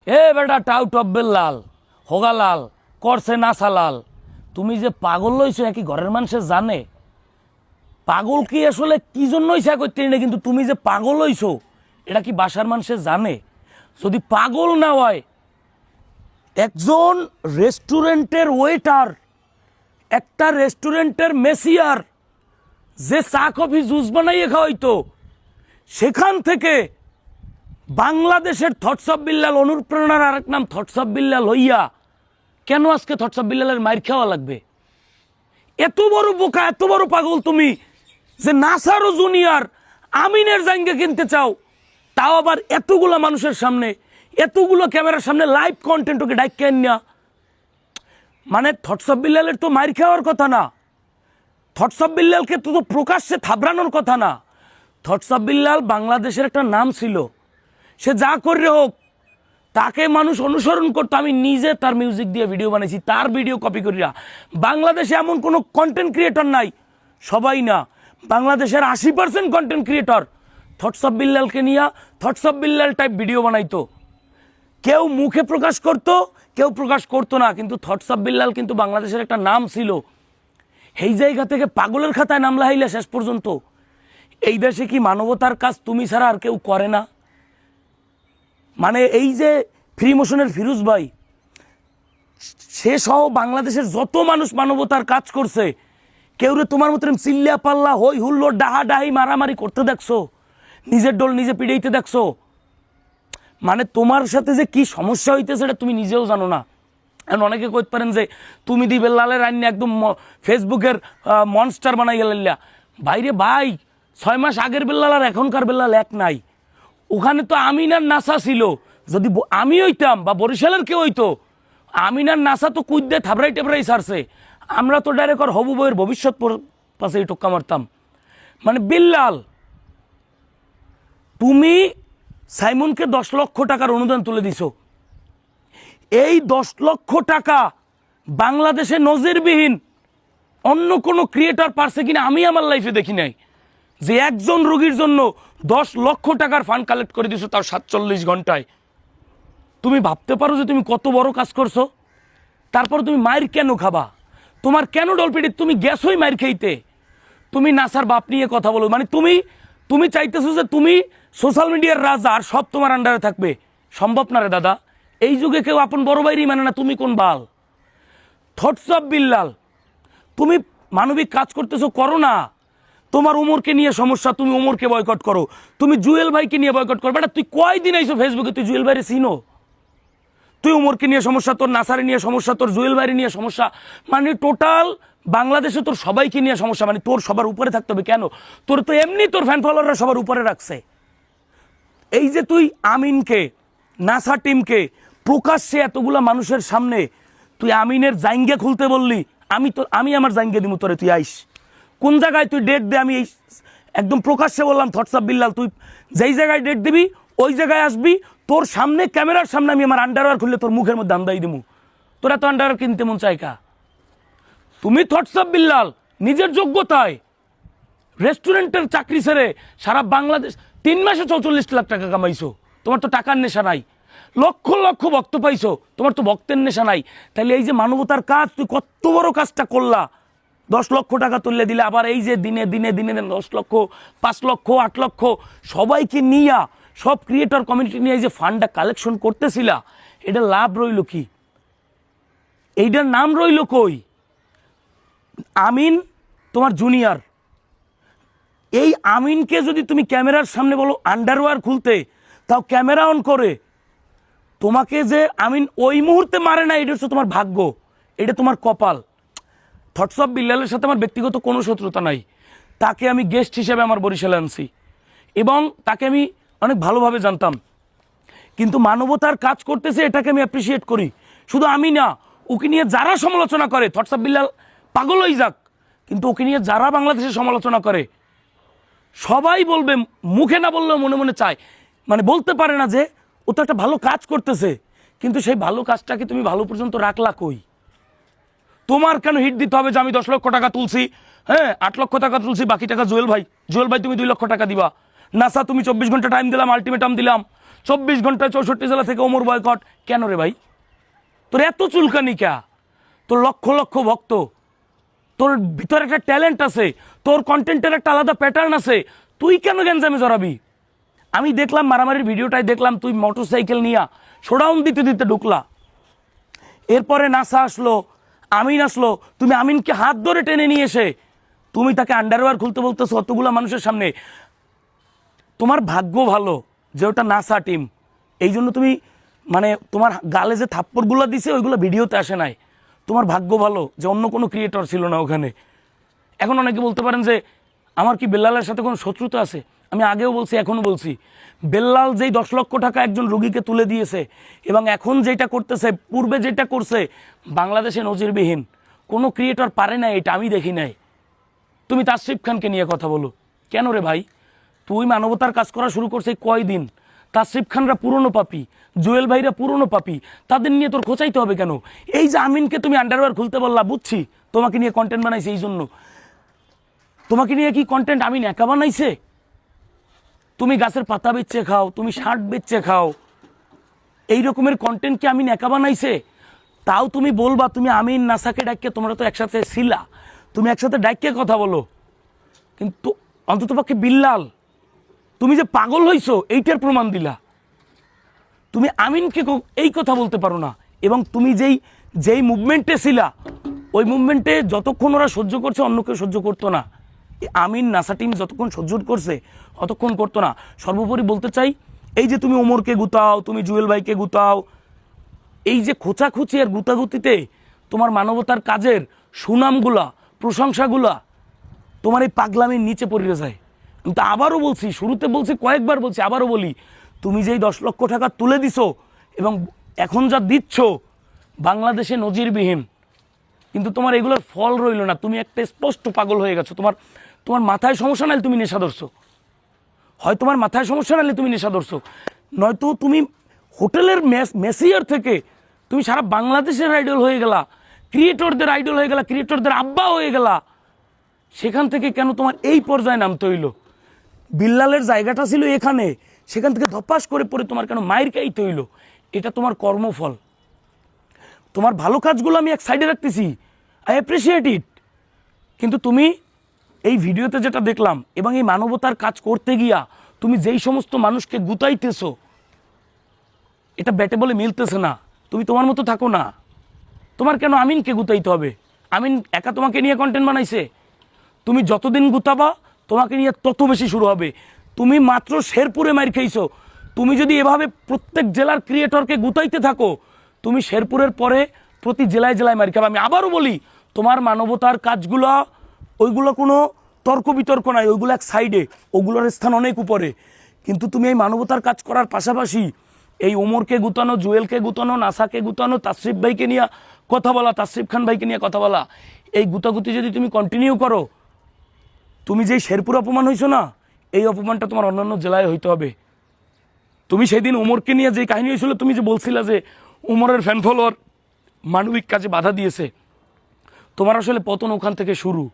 এ বেটা টাউ টব্বের লাল হোগা লাল করছে নাসা লাল, তুমি যে পাগল লইছো একই ঘরের মানুষে জানে পাগল কি আসলে কি জন্য ইচ্ছা করতে না, কিন্তু তুমি যে পাগল হইছো এটা কি বাসার মানুষে জানে? যদি পাগল না হয়, একজন রেস্টুরেন্টের ওয়েটার, একটা রেস্টুরেন্টের মেসিয়ার যে চা কফি জুস বানাইয়ে খাওয়াইতো, সেখান থেকে বাংলাদেশের থটস অফ বিল্লাল, অনুপ্রেরণার আরেক নাম থটস অফ বিল্লাল হইয়া কেন আজকে থটস অফ বিল্লালের মাইর খাওয়া লাগবে? এত বড় বোকা, এত বড় পাগল তুমি যে নাসার ও জুনিয়র আমিনের জায়গা কিনতে চাও, তাও আবার এতগুলো মানুষের সামনে, এতগুলো ক্যামেরার সামনে লাইভ কন্টেন্ট ওকে ডাইক কেন না? মানে থটস অফ বিল্লালের তো মাইর খাওয়ার কথা না, থটস অফ বিল্লালকে তো প্রকাশ্যে থাবড়ানোর কথা না। থটস অফ বিল্লাল বাংলাদেশের একটা নাম ছিল, সে যা করে হোক তাকে মানুষ অনুসরণ করতো। আমি নিজে তার মিউজিক দিয়ে ভিডিও বানাইছি, তার ভিডিও কপি করিয়া। বাংলাদেশে এমন কোনো কন্টেন্ট ক্রিয়েটর নাই, সবাই না, বাংলাদেশের 80% কন্টেন্ট ক্রিয়েটর থটস অফ বিল্লালকে নিয়ে thoughts of Billal type video বানাইতো। কেউ মুখে প্রকাশ করতো, কেউ প্রকাশ করতো না, কিন্তু থটস অফ বিল্লাল কিন্তু বাংলাদেশের একটা নাম ছিল। এই জায়গা থেকে পাগলের খাতায় নাম লাগাইলে শেষ পর্যন্ত এই দেশে কি মানবতার কাজ তুমি ছাড়া আর কেউ করে না? মানে এই যে ফ্রি মোশনের ফিরোজ ভাই, সে সহ বাংলাদেশের যত মানুষ মানবতার কাজ করছে, কেউ রে তোমার মতন চিল্লা পাল্লা হই হুল্লো ডাহা ডাহি মারামারি করতে দেখছো? নিজের ডোল নিজে পিড়াইতে দেখছো? মানে তোমার সাথে যে কি সমস্যা হইতেছে এটা তুমি নিজেও জানো না। এখন অনেকে কইতে পারেন যে তুমি দি বেল্লালের আইন একদম ফেসবুকের মনস্টার বানাই গেলা। বাইরে ভাই, 6 মাস আগের বেল্লাল আর এখনকার বেল্লাল এক নাই। ওখানে তো আমিনার নাসা ছিল, যদি আমি হইতাম বা বরিশালের কেউ হইতো, আমিনার নাসা তো কুইদে থাবড়াই টেবড়াই ছাড়ছে, আমরা তো ডাইরেক্ট আর হবু বইয়ের ভবিষ্যৎ পাশে টোক্কা মারতাম। মানে বিল্লাল, তুমি সাইমনকে 10 লক্ষ টাকার অনুদান তুলে দিছো। এই 10 লক্ষ টাকা বাংলাদেশে নজিরবিহীন অন্য কোনো ক্রিয়েটর পারছে কিনা আমি আমার লাইফে দেখি নাই, যে একজন রোগীর জন্য 10 লক্ষ টাকার ফান্ড কালেক্ট করে দিছো, তাও 47 ঘন্টায়। তুমি ভাবতে পারো যে তুমি কত বড় কাজ করছো? তারপর তুমি মায়ের কেন খাবা? তোমার কেন ডলপিটি? তুমি গেছোই মায়ের খাইতে। তুমি নাসার বাপ নিয়ে কথা বলো, মানে তুমি চাইতেছো যে তুমি সোশ্যাল মিডিয়ার রাজা আর সব তোমার আন্ডারে থাকবে। সম্ভব না রে দাদা, এই যুগে কেউ আপন বড় ভাইরই মানে না। তুমি কোন বাল? থটস অফ বিল্লাল, তুমি মানবিক কাজ করতেছো, করো না। তোমার উমরকে নিয়ে সমস্যা, তুমি উমরকে বয়কট করো। তুমি জুয়েল ভাইকে নিয়ে বয়কট করো। বেটা তুই কয়দিন আইছো ফেসবুকে? তুই জুয়েল ভাইরে চিনো? তুই উমরকে নিয়ে সমস্যা, তোর নাসারে নিয়ে সমস্যা, তোর জুয়েল ভাইরে নিয়ে সমস্যা, মানে টোটাল বাংলাদেশে তোর সবাইকে নিয়ে সমস্যা। মানে তোর সবার উপরে থাকতে হবে কেন? তোর তো এমনি তোর ফ্যান ফলোয়াররা সবার উপরে রাখছে। এই যে তুই আমিনকে, নাসা টিমকে প্রকাশ্যে এতগুলা মানুষের সামনে তুই আমিনের জাইঙ্গা খুলতে বললি, আমি আমার জাইঙ্গা দিব তোরে, তুই আইস কোন জায়গায়? তুই ডেট দে, আমি একদম প্রকাশ্যে বললাম থটস অফ বিল্লাল, তুই যেই জায়গায় ডেট দিবি ওই জায়গায় আসবি। তোর সামনে ক্যামেরার সামনে আমি আমার আন্ডারওয়্যার খুললে তোর মুখের মধ্যে আন্দাই দিমু। তোরা তো আন্ডারওয়্যার কিনতে মন চাই কা? তুমি থটস অফ বিল্লাল নিজের যোগ্যতায় রেস্টুরেন্টের চাকরি ছেড়ে সারা বাংলাদেশ 3 মাসে 44 লাখ টাকা কামাইছো। তোমার তো টাকার নেশা নাই। লক্ষ লক্ষ ভক্ত পাইছো, তোমার তো ভক্তের নেশা নাই। তাহলে এই যে মানবতার কাজ, তুই কত বড় কাজটা করলা, 10 লক্ষ টাকা তুললে দিলে। আবার এই যে দিনে দিনে দিনে 10 লক্ষ, 5 লক্ষ, 8 লক্ষ সবাইকে নিয়া, সব ক্রিয়েটর কমিউনিটি নিয়ে এই যে ফান্ডটা কালেকশন করতেছিলা, এটা লাভ রইল কি? এইটার নাম রইল কই? আমিন তোমার জুনিয়র। এই আমিনকে যদি তুমি ক্যামেরার সামনে বলো আন্ডারওয়্যার খুলতে, তাও ক্যামেরা অন করে, তোমাকে যে আমিন ওই মুহূর্তে মারে না, এটা হচ্ছে তোমার ভাগ্য, এটা তোমার কপাল। থটস অফ বিল্লালের সাথে আমার ব্যক্তিগত কোনো শত্রুতা নাই। তাকে আমি গেস্ট হিসেবে আমার বরিশালে আনছি এবং তাকে আমি অনেক ভালোভাবে জানতাম, কিন্তু মানবতার কাজ করতেছে এটাকে আমি অ্যাপ্রিসিয়েট করি। শুধু আমি না, ওকে নিয়ে যারা সমালোচনা করে, থটস অফ বিল্লাল পাগল হয়ে যাক, কিন্তু ওকে নিয়ে যারা বাংলাদেশে সমালোচনা করে সবাই বলবে, মুখে না বললেও মনে মনে চায়, মানে বলতে পারে না যে ও তো একটা ভালো কাজ করতেছে, কিন্তু সেই ভালো কাজটাকে তুমি ভালো পর্যন্ত রাখলা কই? তোমার কেন হিট দিতে হবে যে আমি 10 লক্ষ টাকা তুলছি, হ্যাঁ 8 লক্ষ টাকা তুলছি, বাকি টাকা জুয়েল ভাই তুমি 2 লক্ষ টাকা দিবা। নাসা তুমি 24 ঘন্টা টাইম দিলাম, আলটিমেটাম দিলাম, 24 ঘন্টায় 64 জেলা থেকে ওমর বয়কট। কেন রে ভাই? তোর এত চুলকানি ক্যা? তোর লক্ষ লক্ষ ভক্ত, তোর ভিতরে একটা ট্যালেন্ট আছে, তোর কন্টেন্টের একটা আলাদা প্যাটার্ন আছে, তুই কেন গ্যাঞ্জামে জড়াবি? আমি দেখলাম মারামারির ভিডিওটাই দেখলাম, তুই মোটরসাইকেল নিয়ে শোডাউন দিতে দিতে ঢুকলা। এরপরে নাসা আসলো, আমিন আসলো, তুমি আমিনকে হাত ধরে টেনে নিয়ে এসে তুমি তাকে আন্ডারওয়্যার খুলতে বলতেছো অতগুলো মানুষের সামনে। তোমার ভাগ্য ভালো যে ওটা নাসা টিম, এই জন্য তুমি মানে তোমার গালে যে থাপ্পড়গুলো দিছে ওইগুলো ভিডিওতে আসে নাই। তোমার ভাগ্য ভালো যে অন্য কোনো ক্রিয়েটর ছিল না ওখানে। এখন অনেকে বলতে পারেন যে আমার কি বেল্লালের সাথে কোনো শত্রুতা আছে? আমি আগেও বলছি, এখনও বলছি, বেল্লাল যেই 10 লক্ষ টাকা একজন রোগীকে তুলে দিয়েছে এবং এখন যেটা করতেছে, পূর্বে যেটা করছে, বাংলাদেশে নজিরবিহীন কোনো ক্রিয়েটর পারে না, এটা আমি দেখি নাই। তুমি তাসরিফ খানকে নিয়ে কথা বলো কেন রে ভাই? তুই মানবতার কাজ করা শুরু করছে কয়দিন? তাসরিফ খানরা পুরনো পাপি, জুয়েল ভাইরা পুরনো পাপি, তাদের নিয়ে তোর খোঁচাইতে হবে কেন? এই যে আমিনকে তুমি আন্ডারওয়্যার খুলতে বললা, বুঝছি তোমাকে নিয়ে কন্টেন্ট বানাইছে, এই জন্য তোমাকে নিয়ে কি কন্টেন্ট আমিন একা বানাইছে? তুমি গাছের পাতা বেচে খাও, তুমি শার্ট বেচে খাও, এই রকমের কন্টেন্ট কি আমিন একা বানাইছে? তাও তুমি বলবা তুমি আমিন নাসাকে ডাকিয়ে, তোমরা তো একসাথে ছিলা, তুমি একসাথে ডাকিয়ে কথা বলো। কিন্তু অন্ততপক্ষে বিল্লাল, তুমি যে পাগল হইছো এইটার প্রমাণ দিলা। তুমি আমিনকে এই কথা বলতে পারো না। এবং তুমি যেই মুভমেন্টে ছিলা, ওই মুভমেন্টে যতক্ষণ ওরা সহ্য করছে অন্য কেউ সহ্য করতো না। আমিন নাসা টিম যতক্ষণ সহ্য করছে অতক্ষণ করতো না। সর্বোপরি বলতে চাই, এই যে তুমি ওমরকে গুতাও, তুমি জুয়েল ভাইকে গুতাও, এই যে খোঁচাখুচি আর গুতাগুতিতে তোমার মানবতার কাজের সুনামগুলা, প্রশংসাগুলা তোমার এই পাগলামির নিচে পড়ে যায়। আমি তো আবারও বলছি, শুরুতে বলছি, কয়েকবার বলছি, আবারও বলি, তুমি যেই 10 লক্ষ টাকা তুলে দিছো এবং এখন যা দিচ্ছ বাংলাদেশে নজিরবিহীন, কিন্তু তোমার এগুলোর ফল রইল না। তুমি একটা স্পষ্ট পাগল হয়ে গেছো। তোমার মাথায় সমস্যা নাহলে তুমি নেশা ধরছো, হয় তোমার মাথায় সমস্যা নাহলে তুমি নেশা ধরছো, নয়তো তুমি হোটেলের মেসিয়ার থেকে তুমি সারা বাংলাদেশের আইডল হয়ে গেলা, ক্রিয়েটরদের আইডল হয়ে গেলা, ক্রিয়েটরদের আব্বা হয়ে গেলা। সেখান থেকে কেন তোমার এই পর্যায়ে নামতে হইল? বিল্লালের জায়গাটা ছিল এখানে, সেখান থেকে ধপাস করে পড়ে তোমার কেন মায়ের খাইতে হইল? এটা তোমার কর্মফল। তোমার ভালো কাজগুলো আমি এক সাইডে রাখতেছি, আই অ্যাপ্রিসিয়েট ইট, কিন্তু তুমি এই ভিডিওতে যেটা দেখলাম এবং এই মানবতার কাজ করতে গিয়া তুমি যেই সমস্ত মানুষকে গুতাইতেছো, এটা ব্যাটে বলে মিলতেছে না। তুমি তোমার মতো থাকো না। তোমার কেন আমিনকে গুতাইতে হবে? আমিন একা তোমাকে নিয়ে কন্টেন্ট বানাইছে? তুমি যতদিন গুতাবা তোমাকে নিয়ে তত বেশি শুরু হবে। তুমি মাত্র শেরপুরে মার খেয়েছো, তুমি যদি এভাবে প্রত্যেক জেলার ক্রিয়েটরকে গুতাইতে থাকো, তুমি শেরপুরের পরে প্রতি জেলায় জেলায় মার খাবে। আমি আবারও বলি, তোমার মানবতার কাজগুলো, ওইগুলো কোনো তর্ক বিতর্ক নাই, ওইগুলো এক সাইডে, ওগুলোর স্থান অনেক উপরে। কিন্তু তুমি এই মানবতার কাজ করার পাশাপাশি এই ওমরকে গুতানো, জুয়েলকে গুতানো, নাসাকে গুতানো, তাসরিফ ভাইকে নিয়ে কথা বলা, তাসরিফ খান ভাইকে নিয়ে কথা বলা, এই গুতাগুতি যদি তুমি কন্টিনিউ করো, তুমি যেই শেরপুর অপমান হয়েছো না, এই অপমানটা তোমার অন্যান্য জেলায় হইতে হবে। তুমি সেদিন ওমরকে নিয়ে যে কাহিনী হয়েছিল, তুমি যে বলছিলা যে ওমরের ফ্যান ফলোয়ার মানবিক কাজে বাধা দিয়েছে, তোমার আসলে পতন ওখান থেকে শুরু।